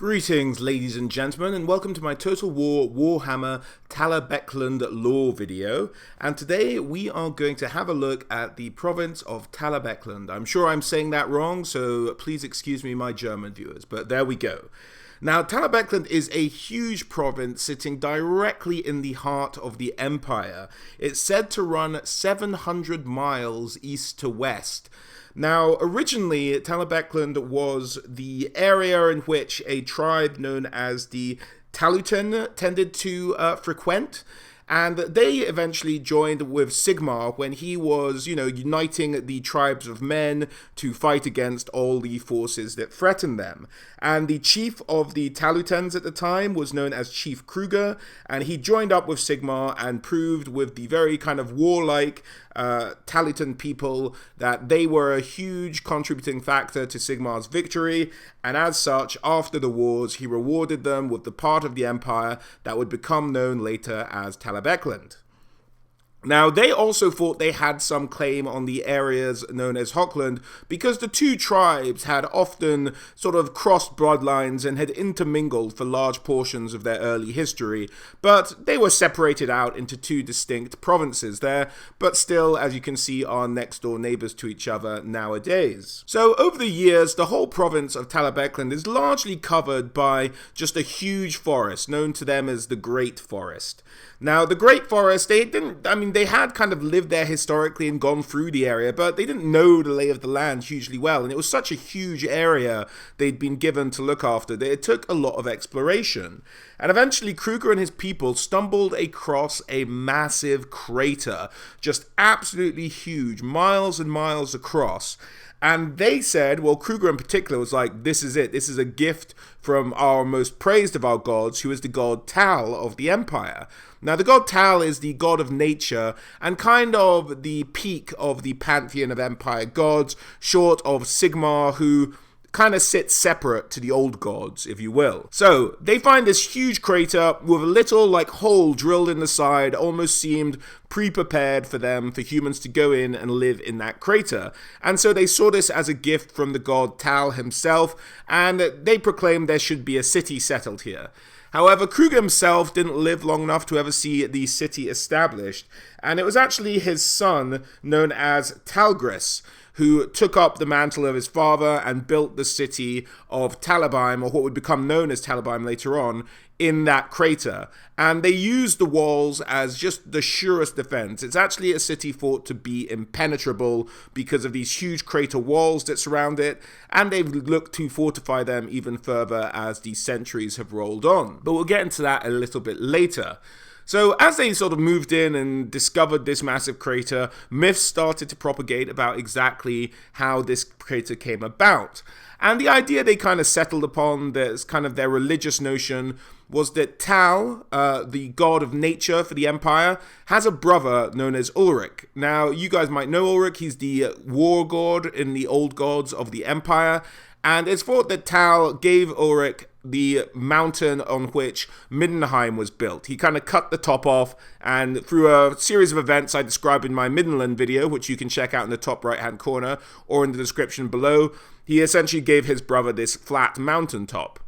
Greetings, ladies and gentlemen, and welcome to my Total War Warhammer Talabecland lore video. And today we are going to have a look at the province of Talabecland. I'm sure I'm saying that wrong, so please excuse me, my German viewers, but there we go. Now, Talabecland is a huge province sitting directly in the heart of the Empire. It's said to run 700 miles east to west. Now, originally, Talabecland was the area in which a tribe known as the Taluten tended to frequent, and they eventually joined with Sigmar when he was, uniting the tribes of men to fight against all the forces that threatened them. And the chief of the Talutens at the time was known as Chief Kruger, and he joined up with Sigmar and proved with the very kind of warlike Taluten people that they were a huge contributing factor to Sigmar's victory, and as such, after the wars, he rewarded them with the part of the empire that would become known later as Talabecland. Now, they also thought they had some claim on the areas known as Hochland because the two tribes had often sort of crossed bloodlines and had intermingled for large portions of their early history, but they were separated out into two distinct provinces there, but still, as you can see, are next door neighbors to each other nowadays. So, over the years, the whole province of Talabecland is largely covered by just a huge forest, known to them as the Great Forest. Now, the Great Forest, they had kind of lived there historically and gone through the area, but they didn't know the lay of the land hugely well, and it was such a huge area they'd been given to look after that it took a lot of exploration. And eventually, Kruger and his people stumbled across a massive crater, just absolutely huge, miles and miles across. And they said, well, Kruger in particular was like, this is it. This is a gift from our most praised of our gods, who is the god Tal of the Empire. Now, the god Tal is the god of nature and kind of the peak of the pantheon of Empire gods, short of Sigmar, who kind of sits separate to the old gods, if you will. So, they find this huge crater with a little, hole drilled in the side, almost seemed pre-prepared for humans to go in and live in that crater. And so they saw this as a gift from the god Tal himself, and they proclaimed there should be a city settled here. However, Kruger himself didn't live long enough to ever see the city established, and it was actually his son, known as Talgris, who took up the mantle of his father and built the city of Talabheim, or what would become known as Talabheim later on, in that crater. And they used the walls as just the surest defense. It's actually a city thought to be impenetrable because of these huge crater walls that surround it, and they've looked to fortify them even further as the centuries have rolled on. But we'll get into that a little bit later. So as they sort of moved in and discovered this massive crater, myths started to propagate about exactly how this crater came about. And the idea they kind of settled upon, that's kind of their religious notion, was that Tal, the god of nature for the Empire, has a brother known as Ulrich. Now, you guys might know Ulrich. He's the war god in the old gods of the Empire. And it's thought that Tal gave Ulrich the mountain on which Middenheim was built. He kind of cut the top off, and through a series of events I described in my Middenland video, which you can check out in the top right hand corner or in the description below, he essentially gave his brother this flat mountaintop.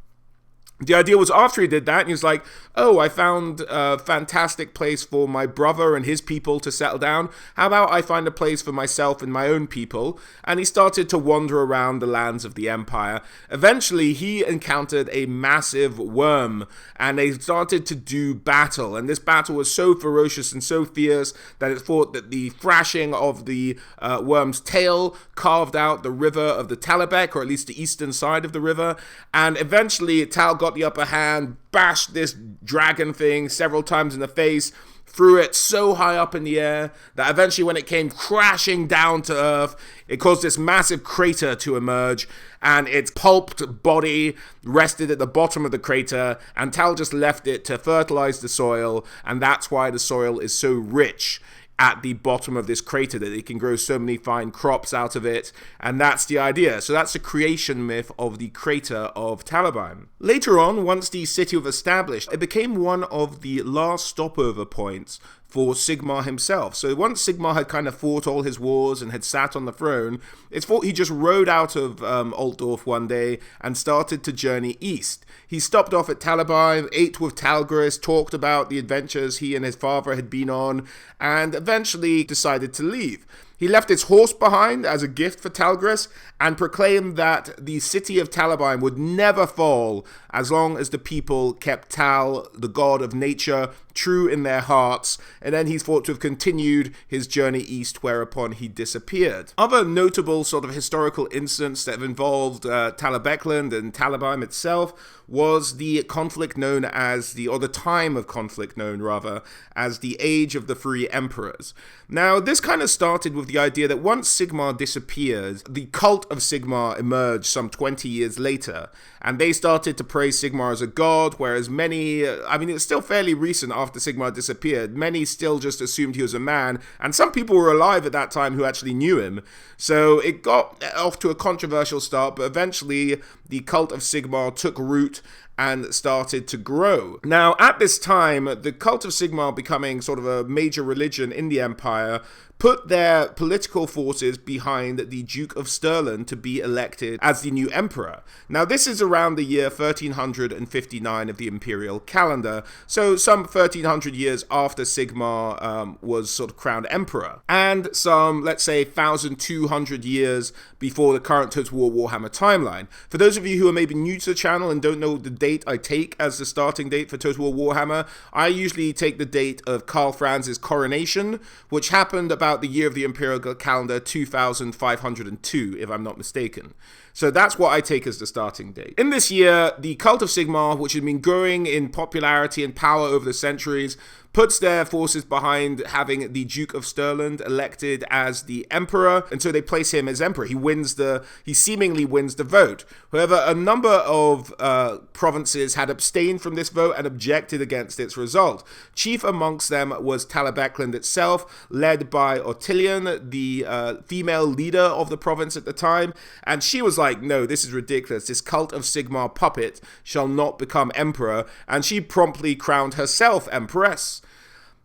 The idea was after he did that, and he was like, oh, I found a fantastic place for my brother and his people to settle down. How about I find a place for myself and my own people? And he started to wander around the lands of the Empire. Eventually, he encountered a massive worm, and they started to do battle. And this battle was so ferocious and so fierce that it's thought that the thrashing of the worm's tail carved out the river of the Talabek, or at least the eastern side of the river. And eventually, Tal got the upper hand, bashed this dragon thing several times in the face, threw it so high up in the air that eventually when it came crashing down to earth, it caused this massive crater to emerge, and its pulped body rested at the bottom of the crater, and Tal just left it to fertilize the soil, and that's why the soil is so rich at the bottom of this crater, that they can grow so many fine crops out of it, and that's the idea. So that's the creation myth of the crater of Talabheim. Later on, once the city was established, it became one of the last stopover points for Sigmar himself. So once Sigmar had kind of fought all his wars and had sat on the throne, it's thought he just rode out of Altdorf one day and started to journey east. He stopped off at Talabheim, ate with Talgris, talked about the adventures he and his father had been on, and eventually decided to leave. He left his horse behind as a gift for Talgris and proclaimed that the city of Talabheim would never fall as long as the people kept Tal, the god of nature, true in their hearts, and then he's thought to have continued his journey east, whereupon he disappeared. Other notable sort of historical incidents that have involved Talabecland and Talabheim itself was the conflict known as the time of conflict known rather as the Age of the Three Emperors. Now, this kind of started with the idea that once Sigmar disappeared, the cult of Sigmar emerged some 20 years later, and they started to praise Sigmar as a god, whereas many, it's still fairly recent after Sigmar disappeared, many still just assumed he was a man, and some people were alive at that time who actually knew him. So it got off to a controversial start, but eventually the cult of Sigmar took root and started to grow. Now, at this time, the cult of Sigmar becoming sort of a major religion in the empire put their political forces behind the Duke of Stirland to be elected as the new emperor. Now, this is around the year 1359 of the imperial calendar, so some 1300 years after Sigmar was sort of crowned emperor, and some, let's say, 1200 years before the current Total War Warhammer timeline. For those of you who are maybe new to the channel and don't know the date I take as the starting date for Total War Warhammer, I usually take the date of Karl Franz's coronation, which happened about the year of the imperial calendar 2502, if I'm not mistaken. So that's what I take as the starting date. In this year, the cult of Sigmar, which had been growing in popularity and power over the centuries, puts their forces behind having the Duke of Stirland elected as the emperor, and so they place him as emperor. He seemingly wins the vote. However, a number of provinces had abstained from this vote and objected against its result. Chief amongst them was Talabecland itself, led by Ottilian, the female leader of the province at the time, and she was like, no, this is ridiculous. This cult of Sigmar puppet shall not become emperor, and she promptly crowned herself empress.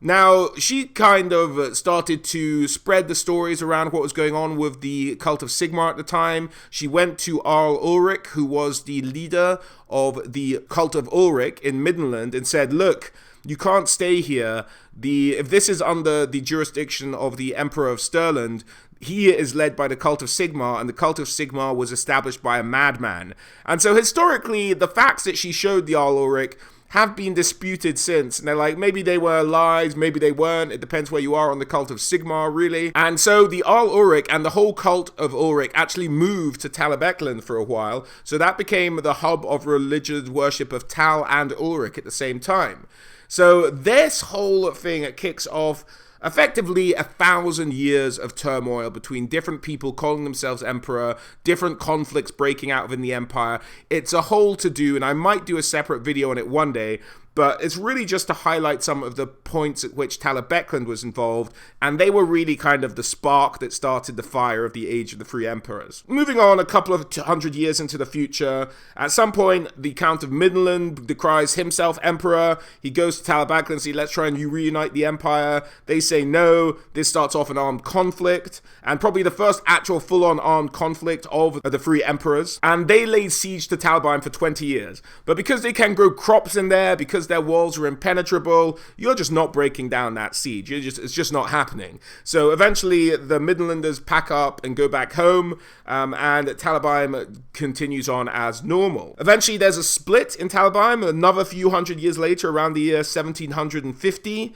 Now, she kind of started to spread the stories around what was going on with the cult of Sigmar at the time. She went to Arl Ulrich, who was the leader of the cult of Ulrich in Middenland, and said, look, you can't stay here. If this is under the jurisdiction of the Emperor of Stirland, he is led by the cult of Sigmar, and the cult of Sigmar was established by a madman. And so historically, the facts that she showed the Arl Ulrich have been disputed since, and they're like, maybe they were lies, maybe they weren't, it depends where you are on the cult of Sigmar, really. And so the Arl Ulrich and the whole cult of Ulrich actually moved to Talabecland for a while, so that became the hub of religious worship of Tal and Ulrich at the same time. So this whole thing kicks off effectively 1,000 years of turmoil between different people calling themselves emperor, different conflicts breaking out within the empire. It's a whole to-do, and I might do a separate video on it one day, but it's really just to highlight some of the points at which Talabecland was involved, and they were really kind of the spark that started the fire of the Age of the Three Emperors. Moving on a couple of 100 years into the future, at some point, the Count of Middenland declares himself emperor. He goes to Talabecland and says, let's try and reunite the empire. They say no. This starts off an armed conflict, and probably the first actual full-on armed conflict of the three emperors, and they laid siege to Talabheim for 20 years. But because they can grow crops in there, because their walls are impenetrable, you're just not breaking down that siege. It's just not happening. So eventually the Midlanders pack up and go back home, and Talabheim continues on as normal. Eventually there's a split in Talabheim another few hundred years later, around the year 1750,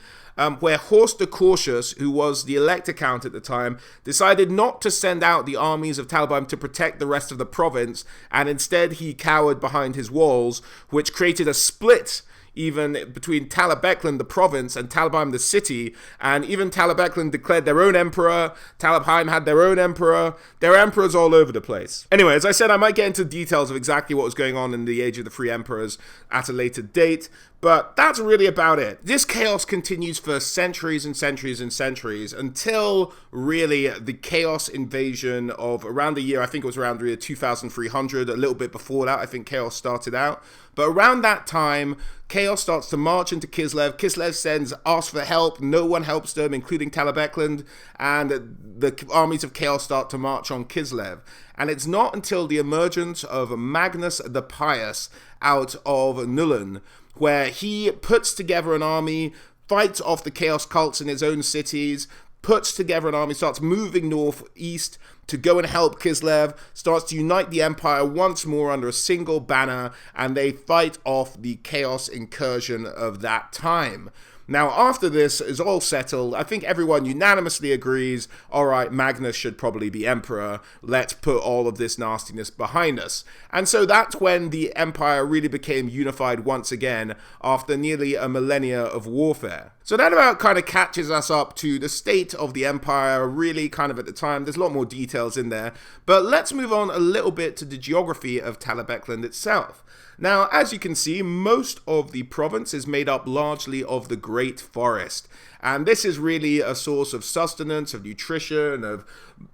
where Horst de Cautious, who was the Elector Count at the time, decided not to send out the armies of Talabheim to protect the rest of the province, and instead he cowered behind his walls, which created a split even between Talabecland, the province, and Talabheim, the city, and even Talabecland declared their own emperor, Talabheim had their own emperor, there are emperors all over the place. Anyway, as I said, I might get into details of exactly what was going on in the Age of the Three Emperors at a later date, but that's really about it. This chaos continues for centuries and centuries and centuries until really the chaos invasion of around the year, I think it was around the year 2300, a little bit before that, I think chaos started out. But around that time, Chaos starts to march into Kislev. Kislev asks for help. No one helps them, including Talib Eklund, and the armies of Chaos start to march on Kislev. And it's not until the emergence of Magnus the Pious out of Nuln, where he puts together an army, fights off the Chaos cults in his own cities, puts together an army, starts moving northeast to go and help Kislev, starts to unite the Empire once more under a single banner, and they fight off the Chaos incursion of that time. Now, after this is all settled, I think everyone unanimously agrees, all right, Magnus should probably be emperor. Let's put all of this nastiness behind us. And so that's when the empire really became unified once again after nearly a millennia of warfare. So that about kind of catches us up to the state of the empire, really kind of at the time. There's a lot more details in there. But let's move on a little bit to the geography of Talabecland itself. Now, as you can see, most of the province is made up largely of the Great Forest. And this is really a source of sustenance, of nutrition, of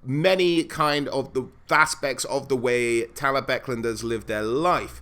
many kind of the aspects of the way Talabeclanders live their life.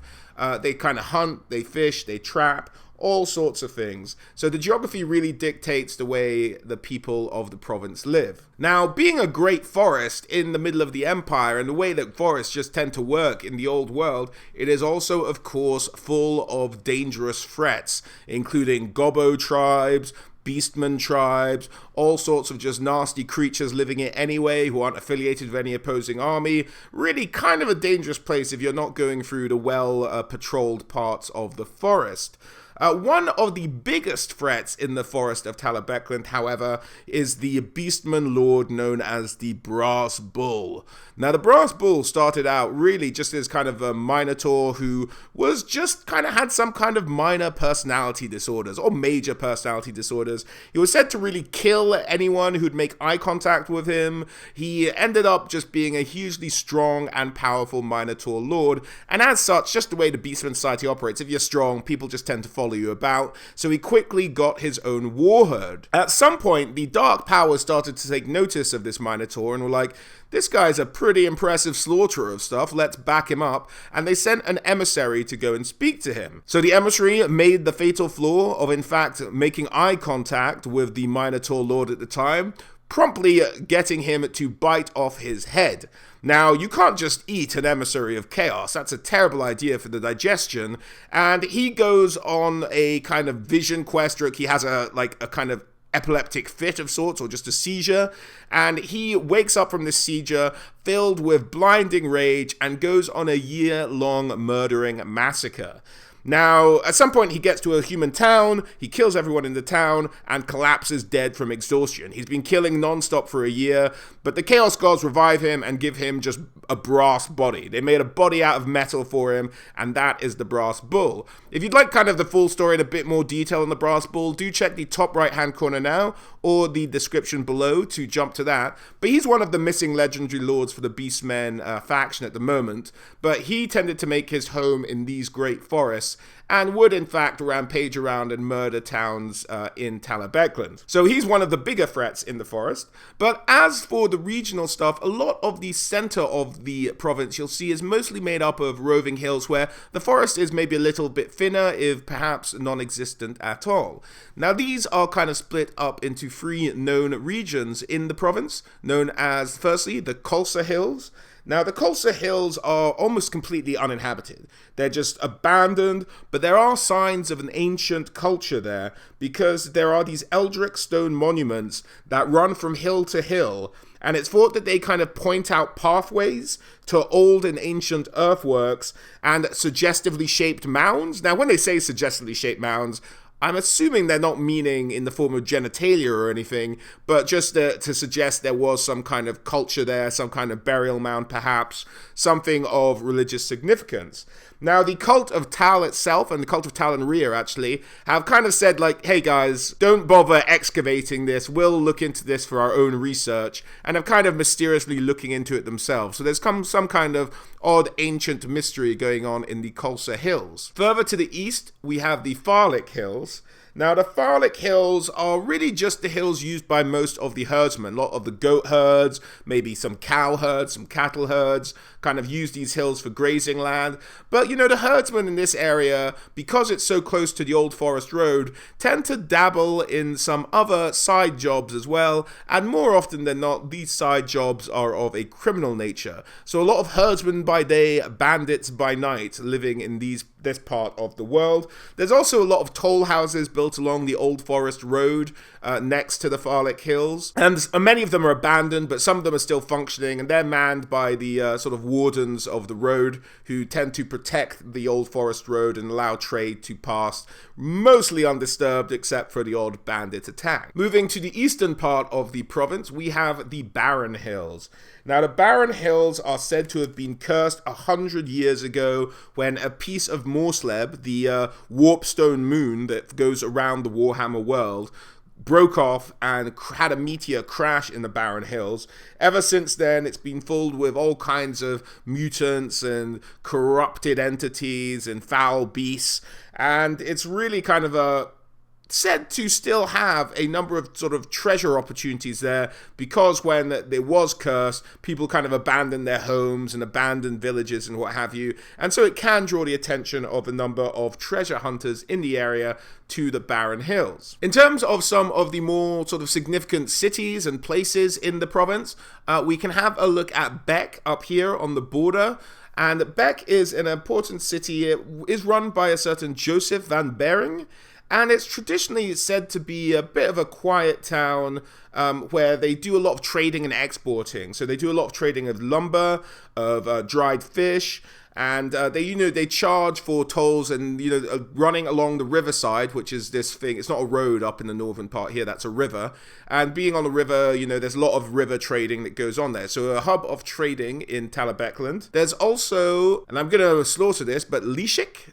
They kind of hunt, they fish, they trap, all sorts of things. So the geography really dictates the way the people of the province live. Now, being a great forest in the middle of the empire, and the way that forests just tend to work in the old world, it is also, of course, full of dangerous threats, including gobbo tribes, beastman tribes, all sorts of just nasty creatures living it anyway who aren't affiliated with any opposing army. Really kind of a dangerous place if you're not going through the well-patrolled parts of the forest. One of the biggest threats in the forest of Talabecland, however, is the beastman lord known as the Brass Bull. Now, the Brass Bull started out really just as kind of a minotaur who was just kind of had some kind of minor personality disorders or major personality disorders. He was said to really kill anyone who'd make eye contact with him. He ended up just being a hugely strong and powerful minotaur lord, and as such, just the way the beastman society operates, if you're strong, people just tend to follow you about, so he quickly got his own war herd. At some point, the Dark Powers started to take notice of this minotaur and were like, this guy's a pretty impressive slaughterer of stuff, let's back him up, and they sent an emissary to go and speak to him. So the emissary made the fatal flaw of, in fact, making eye contact with the Minotaur Lord at the time, promptly getting him to bite off his head. Now, you can't just eat an emissary of chaos. That's a terrible idea for the digestion. And he goes on a kind of vision quest, or he has a kind of epileptic fit of sorts, or just a seizure, and he wakes up from this seizure filled with blinding rage and goes on a year-long murdering massacre. Now, at some point, he gets to a human town, he kills everyone in the town, and collapses dead from exhaustion. He's been killing non-stop for a year, but the Chaos Gods revive him and give him just a brass body. They made a body out of metal for him, and that is the Brass Bull. If you'd like kind of the full story and a bit more detail on the Brass Bull, do check the top right-hand corner now, or the description below to jump to that. But he's one of the missing legendary lords for the Beastmen faction at the moment, but he tended to make his home in these great forests, and would in fact rampage around and murder towns in Talabecland. So he's one of the bigger threats in the forest. But as for the regional stuff, a lot of the center of the province you'll see is mostly made up of roving hills where the forest is maybe a little bit thinner, if perhaps non-existent at all. Now these are kind of split up into three known regions in the province, known as, firstly, the Kholsa Hills. Now, the Kholsa Hills are almost completely uninhabited. They're just abandoned, but there are signs of an ancient culture there because there are these eldritch stone monuments that run from hill to hill, and it's thought that they kind of point out pathways to old and ancient earthworks and suggestively shaped mounds. Now, when they say suggestively shaped mounds, I'm assuming they're not meaning in the form of genitalia or anything, but just to suggest there was some kind of culture there, some kind of burial mound perhaps, something of religious significance. Now, the cult of Tal itself, and the cult of Tal and Rhea actually, have kind of said like, hey guys, don't bother excavating this, we'll look into this for our own research, and have kind of mysteriously looking into it themselves. So there's some kind of odd ancient mystery going on in the Kholsa Hills. Further to the east, we have the Farlik Hills. Now, the Farlick Hills are really just the hills used by most of the herdsmen. A lot of the goat herds, maybe some cow herds, some cattle herds, kind of use these hills for grazing land. But, the herdsmen in this area, because it's so close to the Old Forest Road, tend to dabble in some other side jobs as well. And more often than not, these side jobs are of a criminal nature. So a lot of herdsmen by day, bandits by night, living in this part of the world. There's also a lot of toll houses built along the Old Forest Road next to the Farlick Hills, and many of them are abandoned, but some of them are still functioning, and they're manned by the sort of wardens of the road, who tend to protect the Old Forest Road and allow trade to pass mostly undisturbed, except for the odd bandit attack. Moving to the eastern part of the province, we have the Barren Hills. Now, the Barren Hills are said to have been cursed 100 years ago when a piece of Morsleb, the warpstone moon that goes around the Warhammer world, broke off and had a meteor crash in the Barren Hills. Ever since then, it's been filled with all kinds of mutants and corrupted entities and foul beasts, and it's really kind of said to still have a number of sort of treasure opportunities there, because when it was cursed, people kind of abandoned their homes and abandoned villages and what have you, and so it can draw the attention of a number of treasure hunters in the area to the Barren Hills. In terms of some of the more sort of significant cities and places in the province, we can have a look at Beck up here on the border. And Beck is an important city. It is run by a certain Joseph van Bering, and it's traditionally said to be a bit of a quiet town where they do a lot of trading and exporting. So they do a lot of trading of lumber, of dried fish, and they charge for tolls and running along the riverside, which is this thing. It's not a road up in the northern part here, that's a river. And being on the river, there's a lot of river trading that goes on there. So a hub of trading in Talabecland. There's also, and I'm gonna slaughter this, but Lishki.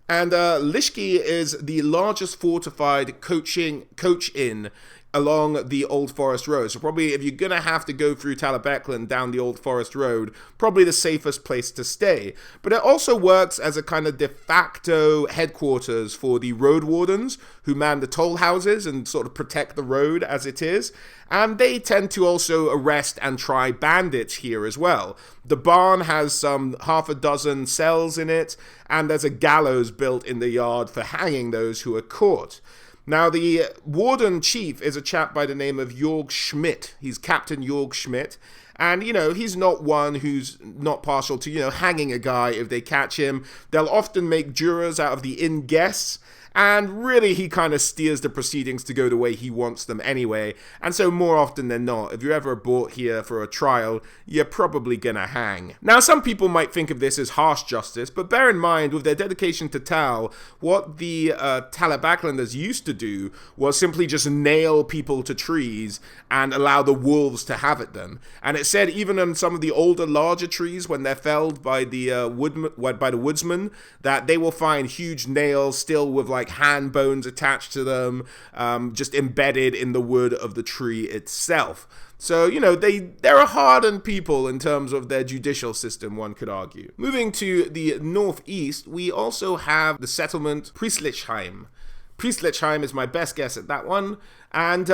And Lishki is the largest fortified coach inn along the Old Forest Road. So probably if you're going to have to go through Talabecland down the Old Forest Road, probably the safest place to stay. But it also works as a kind of de facto headquarters for the road wardens who man the toll houses and sort of protect the road as it is. And they tend to also arrest and try bandits here as well. The barn has some half a dozen cells in it, and there's a gallows built in the yard for hanging those who are caught. Now, the warden chief is a chap by the name of Jorg Schmidt. He's Captain Jorg Schmidt. And, he's not one who's not partial to, hanging a guy if they catch him. They'll often make jurors out of the inn guests. And really, he kind of steers the proceedings to go the way he wants them anyway. And so more often than not, if you're ever brought here for a trial, you're probably gonna hang. Now, some people might think of this as harsh justice, but bear in mind, with their dedication to Tal, what the Talabeclanders used to do was simply just nail people to trees and allow the wolves to have it then. And it said even on some of the older, larger trees, when they're felled by the woodsman, that they will find huge nails still with hand bones attached to them, just embedded in the wood of the tree itself. So, they're a hardened people in terms of their judicial system, one could argue. Moving to the northeast, we also have the settlement Priestlichheim. Priestlichheim is my best guess at that one. And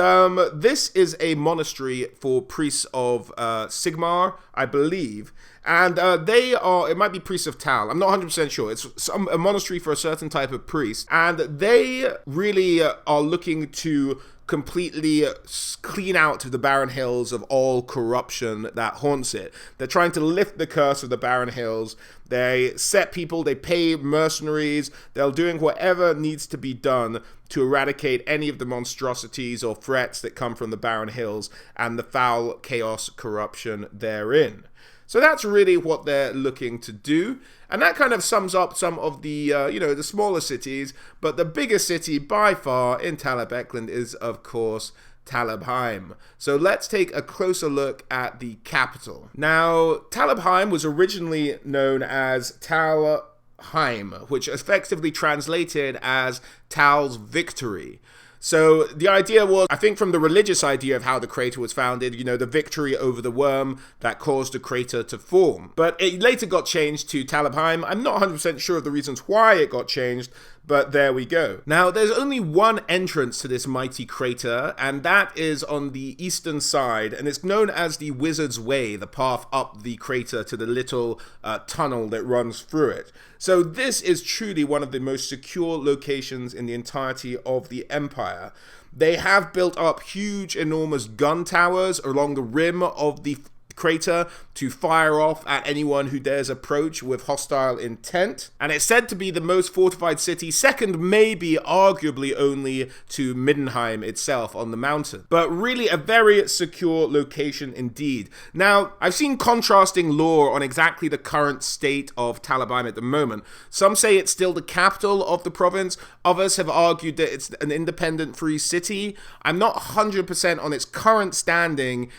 this is a monastery for priests of Sigmar, I believe. And it might be priests of Tal. I'm not 100% sure. It's a monastery for a certain type of priest. And they really are looking to completely clean out the Barren Hills of all corruption that haunts it. They're trying to lift the curse of the Barren Hills. They set people, they pay mercenaries, they're doing whatever needs to be done to eradicate any of the monstrosities or threats that come from the Barren Hills and the foul chaos corruption therein. So that's really what they're looking to do. And that kind of sums up some of the, the smaller cities. But the biggest city by far in Talabecland is, of course, Talabheim. So let's take a closer look at the capital. Now, Talabheim was originally known as Talheim, which effectively translated as Tal's victory. So the idea was, I think from the religious idea of how the crater was founded, you know, the victory over the worm that caused the crater to form. But it later got changed to Talabheim. I'm not 100% sure of the reasons why it got changed, but there we go. Now, there's only one entrance to this mighty crater, and that is on the eastern side, and it's known as the Wizard's Way, the path up the crater to the little tunnel that runs through it. So this is truly one of the most secure locations in the entirety of the Empire. They have built up huge, enormous gun towers along the rim of the crater to fire off at anyone who dares approach with hostile intent. And it's said to be the most fortified city, second maybe arguably only to Middenheim itself on the mountain. But really a very secure location indeed. Now, I've seen contrasting lore on exactly the current state of Talabheim at the moment. Some say it's still the capital of the province. Others have argued that it's an independent free city. I'm not 100% on its current standing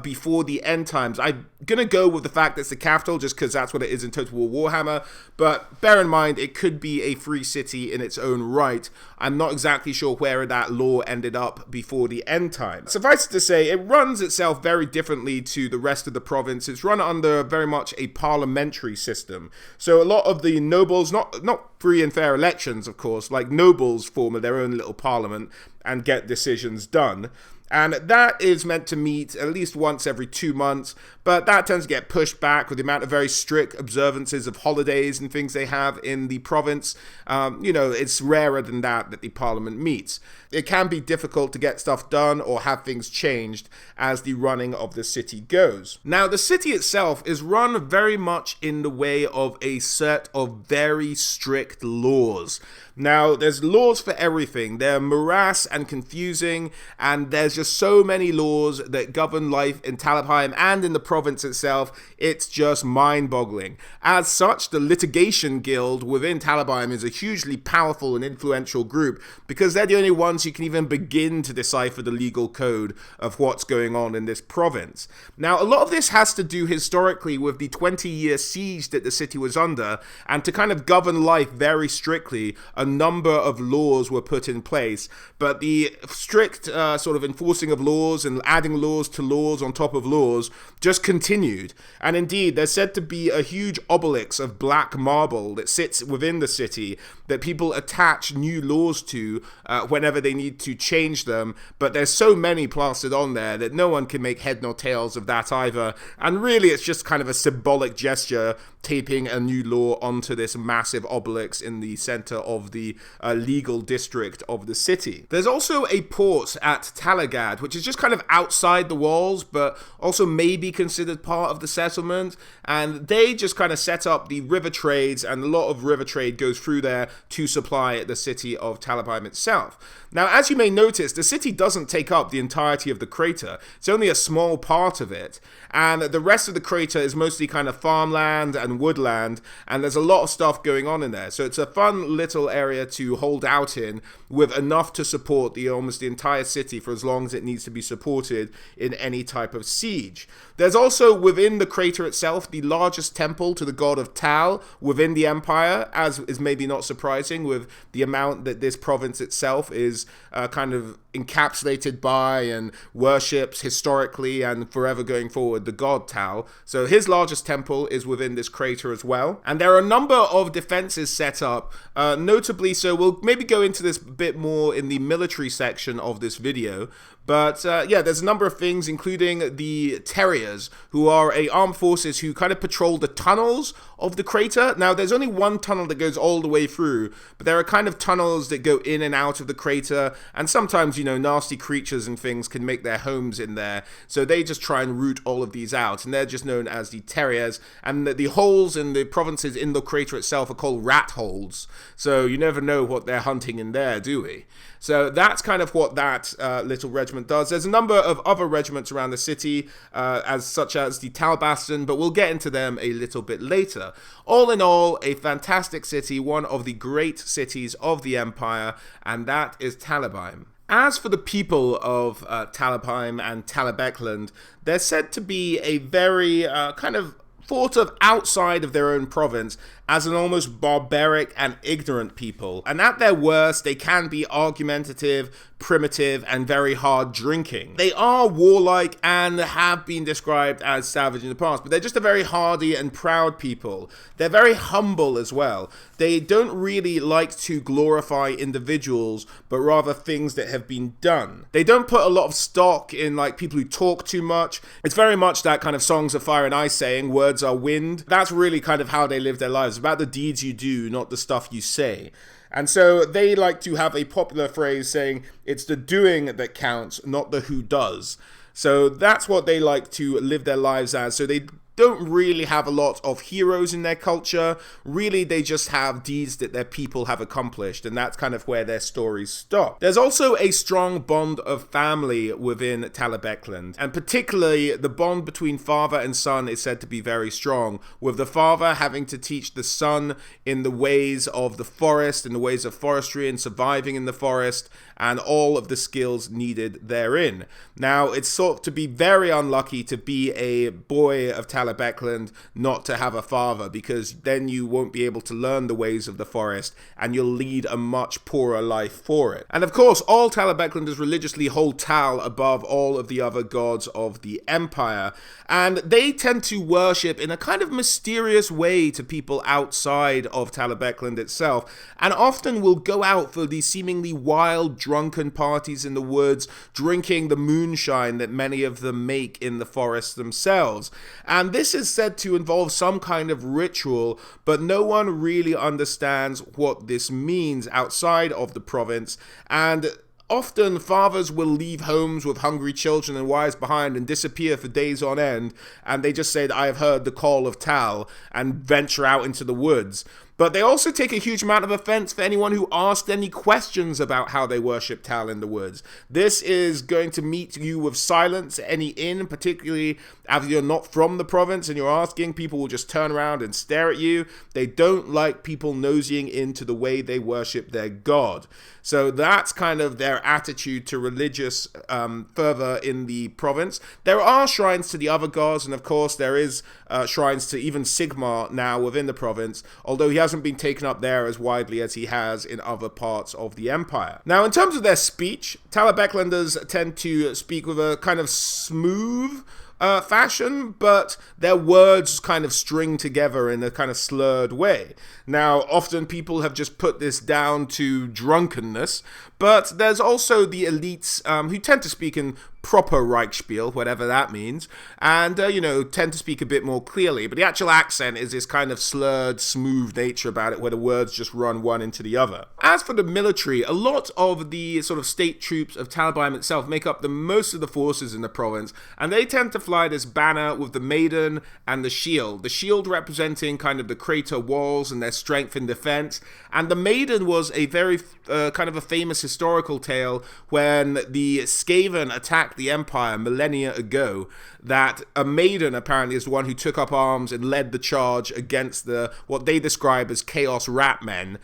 before the end times. I'm gonna go with the fact that it's the capital just because that's what it is in Total War Warhammer, but bear in mind it could be a free city in its own right. I'm not exactly sure where that lore ended up before the end time. Suffice it to say, it runs itself very differently to the rest of the province. It's run under very much a parliamentary system. So a lot of the nobles, not free and fair elections of course, like nobles form their own little parliament and get decisions done. And that is meant to meet at least once every 2 months, but that tends to get pushed back with the amount of very strict observances of holidays and things they have in the province. You know, it's rarer than that the parliament meets. It can be difficult to get stuff done or have things changed as the running of the city goes. Now, the city itself is run very much in the way of a set of very strict laws. Now, there's laws for everything. They're morass and confusing, and there's just so many laws that govern life in Talabheim and in the province itself. It's just mind-boggling. As such, the litigation guild within Talabheim is a hugely powerful and influential group because they're the only ones who can even begin to decipher the legal code of what's going on in this province. Now, a lot of this has to do historically with the 20-year siege that the city was under, and to kind of govern life very strictly, a number of laws were put in place, but the strict sort of enforcing of laws and adding laws to laws on top of laws just continued. And indeed, there's said to be a huge obelisk of black marble that sits within the city that people attach new laws to whenever they need to change them, but there's so many plastered on there that no one can make head nor tails of that either, and really it's just kind of a symbolic gesture taping a new law onto this massive obelisk in the center of the legal district of the city. There's also a port at Talagad, which is just kind of outside the walls, but also maybe considered part of the settlement, and they just kind of set up the river trades, and a lot of river trade goes through there to supply the city of Talabheim itself. Now, as you may notice, the city doesn't take up the entirety of the crater. It's only a small part of it, and the rest of the crater is mostly kind of farmland and woodland, and there's a lot of stuff going on in there. So it's a fun little area to hold out in with enough to support almost the entire city for as long as it needs to be supported in any type of siege. There's also within the crater itself the largest temple to the god of Tal within the empire, as is maybe not surprising with the amount that this province itself is kind of encapsulated by and worships historically and forever going forward the god Tal. So his largest temple is within this crater as well. And there are a number of defenses set up, notably, so we'll maybe go into this a bit more in the military section of this video. But yeah, there's a number of things, including the Terriers, who are armed forces who kind of patrol the tunnels of the crater. Now, there's only one tunnel that goes all the way through, but there are kind of tunnels that go in and out of the crater, and sometimes, you know, nasty creatures and things can make their homes in there, so they just try and root all of these out, and they're just known as the Terriers, and the holes in the provinces in the crater itself are called rat holes, so you never know what they're hunting in there, do we? So that's kind of what that little regiment does. There's a number of other regiments around the city, such as the Talabecland, but we'll get into them a little bit later. All in all, a fantastic city, one of the great cities of the Empire, and that is Talabheim. As for the people of Talabheim and Talabecland, they're said to be a very kind of thought of outside of their own province as an almost barbaric and ignorant people. And at their worst, they can be argumentative, primitive, and very hard drinking. They are warlike and have been described as savage in the past, but they're just a very hardy and proud people. They're very humble as well. They don't really like to glorify individuals, but rather things that have been done. They don't put a lot of stock in like people who talk too much. It's very much that kind of Songs of Fire and Ice saying, words are wind. That's really kind of how they live their lives. It's about the deeds you do, not the stuff you say. And so they like to have a popular phrase saying, it's the doing that counts, not the who does. So that's what they like to live their lives as. So they don't really have a lot of heroes in their culture. Really, they just have deeds that their people have accomplished, and that's kind of where their stories stop. There's also a strong bond of family within Talib Eklund, and particularly the bond between father and son is said to be very strong, with the father having to teach the son in the ways of the forest, in the ways of forestry and surviving in the forest, and all of the skills needed therein. Now, it's thought to be very unlucky to be a boy of Talib Eklund not to have a father, because then you won't be able to learn the ways of the forest and you'll lead a much poorer life for it. And of course, all Talib Eklunders religiously hold Tal above all of the other gods of the empire, and they tend to worship in a kind of mysterious way to people outside of Talib Eklund itself, and often will go out for these seemingly wild, drunken parties in the woods, drinking the moonshine that many of them make in the forest themselves. And this is said to involve some kind of ritual, but no one really understands what this means outside of the province. And often fathers will leave homes with hungry children and wives behind and disappear for days on end, and they just say, I have heard the call of Tal, and venture out into the woods. But they also take a huge amount of offense for anyone who asked any questions about how they worship Tal in the woods. This is going to meet you with silence at any inn, particularly if you're not from the province and you're asking. People will just turn around and stare at you. They don't like people nosying into the way they worship their god. So that's kind of their attitude to religious fervor in the province. There are shrines to the other gods, and of course there is shrines to even Sigmar now within the province, although he hasn't been taken up there as widely as he has in other parts of the empire. Now, in terms of their speech, Talib Eklunders tend to speak with a kind of smooth fashion, but their words kind of string together in a kind of slurred way. Now, often people have just put this down to drunkenness, but there's also the elites who tend to speak in proper Reichspiel, whatever that means, and, tend to speak a bit more clearly. But the actual accent is this kind of slurred, smooth nature about it, where the words just run one into the other. As for the military, a lot of the sort of state troops of Talabheim itself make up the most of the forces in the province, and they tend to fly this banner with the maiden and the shield representing kind of the crater walls and their strength in defense. And the maiden was a very kind of a famous historical tale when the Skaven attacked the empire millennia ago, that a maiden apparently is the one who took up arms and led the charge against the what they describe as chaos rat men,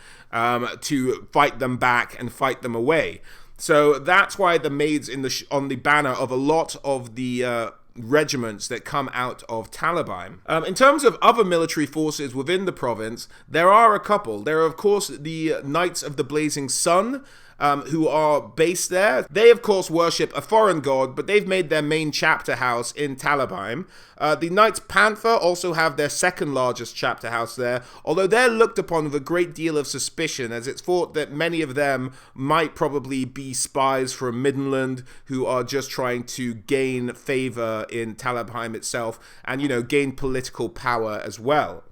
to fight them back and fight them away. So that's why the maid's on the banner of a lot of the regiments that come out of Talabheim. In terms of other military forces within the province, there are a couple. There are, of course, the Knights of the Blazing Sun, who are based there. They, of course, worship a foreign god, but they've made their main chapter house in Talabheim. The Knights Panther also have their second largest chapter house there, although they're looked upon with a great deal of suspicion, as it's thought that many of them might probably be spies from Middenland who are just trying to gain favor in Talabheim itself and, gain political power as well.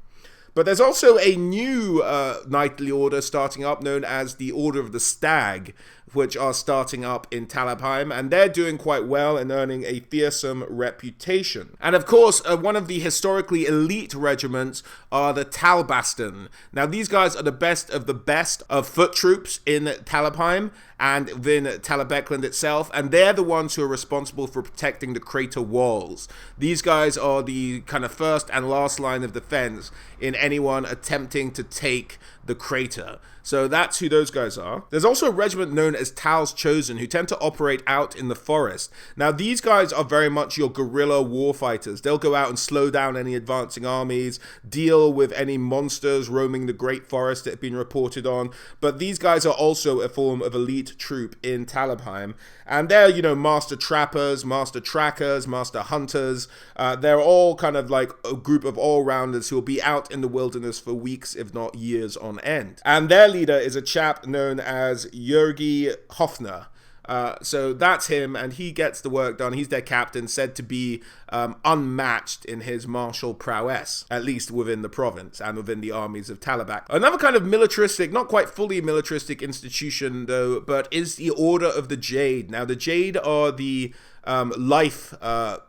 But there's also a new knightly order starting up known as the Order of the Stag, which are starting up in Talabheim, and they're doing quite well and earning a fearsome reputation. And of course, one of the historically elite regiments are the Talbastan. Now, these guys are the best of foot troops in Talabheim and within Talabecland itself, and they're the ones who are responsible for protecting the crater walls. These guys are the kind of first and last line of defense in anyone attempting to take the crater. So that's who those guys are. There's also a regiment known as Tal's Chosen, who tend to operate out in the forest. Now, these guys are very much your guerrilla warfighters. They'll go out and slow down any advancing armies, deal with any monsters roaming the Great Forest that have been reported on. But these guys are also a form of elite troop in Talabheim. And they're, you know, master trappers, master trackers, master hunters. They're all kind of like a group of all-rounders who will be out in the wilderness for weeks, if not years on end. And their leader is a chap known as Jürgi Hofner. So that's him, and he gets the work done. He's their captain, said to be unmatched in his martial prowess, at least within the province and within the armies of Talabecland. Another kind of militaristic, not quite fully militaristic institution though, but is the Order of the Jade. Now, the Jade are the life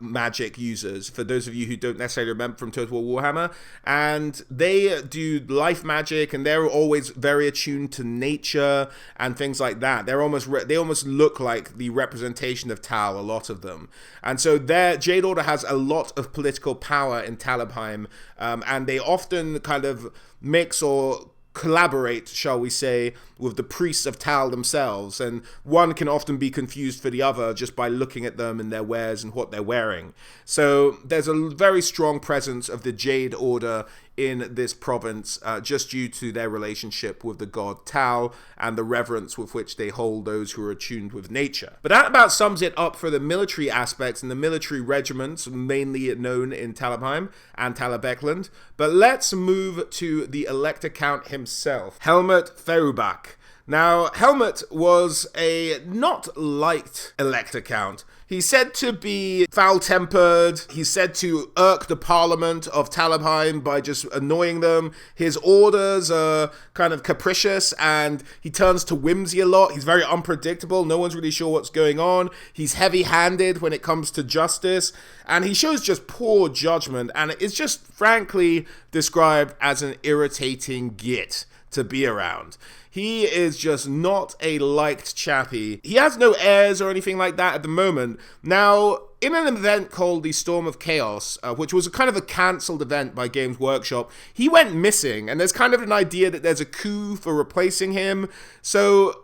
magic users, for those of you who don't necessarily remember from Total War Warhammer, and they do life magic, and they're always very attuned to nature and things like that. They're they almost look like the representation of Tal, a lot of them, and so their Jade Order has a lot of political power in Talabheim, and they often kind of mix or collaborate, shall we say, with the priests of Tal themselves, and one can often be confused for the other just by looking at them and their wares and what they're wearing. So there's a very strong presence of the Jade Order in this province, just due to their relationship with the god Tal and the reverence with which they hold those who are attuned with nature. But that about sums it up for the military aspects and the military regiments, mainly known in Talabheim and Talabecland. But let's move to the Elector Count himself, Helmut Ferubach. Now, Helmut was a not liked Elector Count. He's said to be foul-tempered. He's said to irk the Parliament of Talabheim by just annoying them. His orders are kind of capricious, and he turns to whimsy a lot. He's very unpredictable. No one's really sure what's going on. He's heavy-handed when it comes to justice, and he shows just poor judgment, and it's just frankly described as an irritating git to be around. He is just not a liked chappy. He has no heirs or anything like that at the moment. Now, in an event called the Storm of Chaos, which was a kind of a cancelled event by Games Workshop, he went missing, and there's kind of an idea that there's a coup for replacing him. So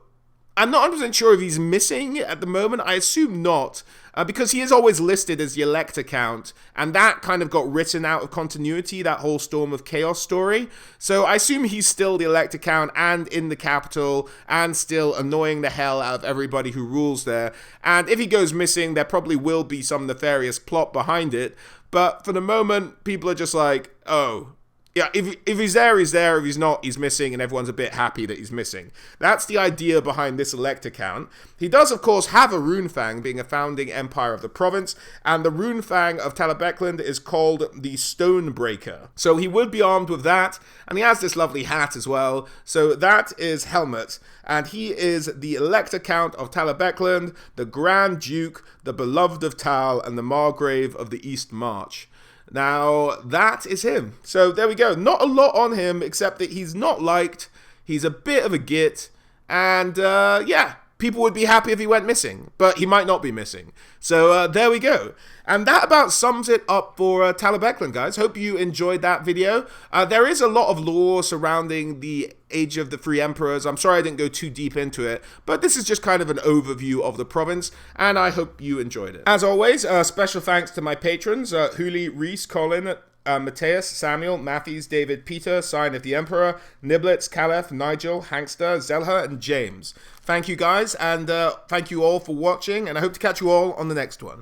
I'm not 100% sure if he's missing at the moment. I assume not, because he is always listed as the Elector Count, and that kind of got written out of continuity, that whole Storm of Chaos story. So I assume he's still the Elector Count and in the capital and still annoying the hell out of everybody who rules there. And if he goes missing, there probably will be some nefarious plot behind it. But for the moment, people are just like, oh, yeah, if he's there, he's there. If he's not, he's missing, and everyone's a bit happy that he's missing. That's the idea behind this Elector Count. He does, of course, have a runefang, being a founding empire of the province, and the runefang of Talabecland is called the Stonebreaker. So he would be armed with that, and he has this lovely hat as well. So that is Helmut, and he is the Elector Count of Talabecland, the Grand Duke, the beloved of Tal, and the Margrave of the East March. Now, that is him. So there we go. Not a lot on him, except that he's not liked, he's a bit of a git, and yeah, people would be happy if he went missing, but he might not be missing. So there we go. And that about sums it up for Talabecland, guys. Hope you enjoyed that video. There is a lot of lore surrounding the Age of the Free Emperors. I'm sorry I didn't go too deep into it, but this is just kind of an overview of the province, and I hope you enjoyed it. As always, special thanks to my patrons, Huli, Reese, Colin, Mateus, Samuel, Matthews, David, Peter, Sign of the Emperor, Niblitz, Caliph, Nigel, Hankster, Zelha, and James. Thank you guys, and thank you all for watching, and I hope to catch you all on the next one.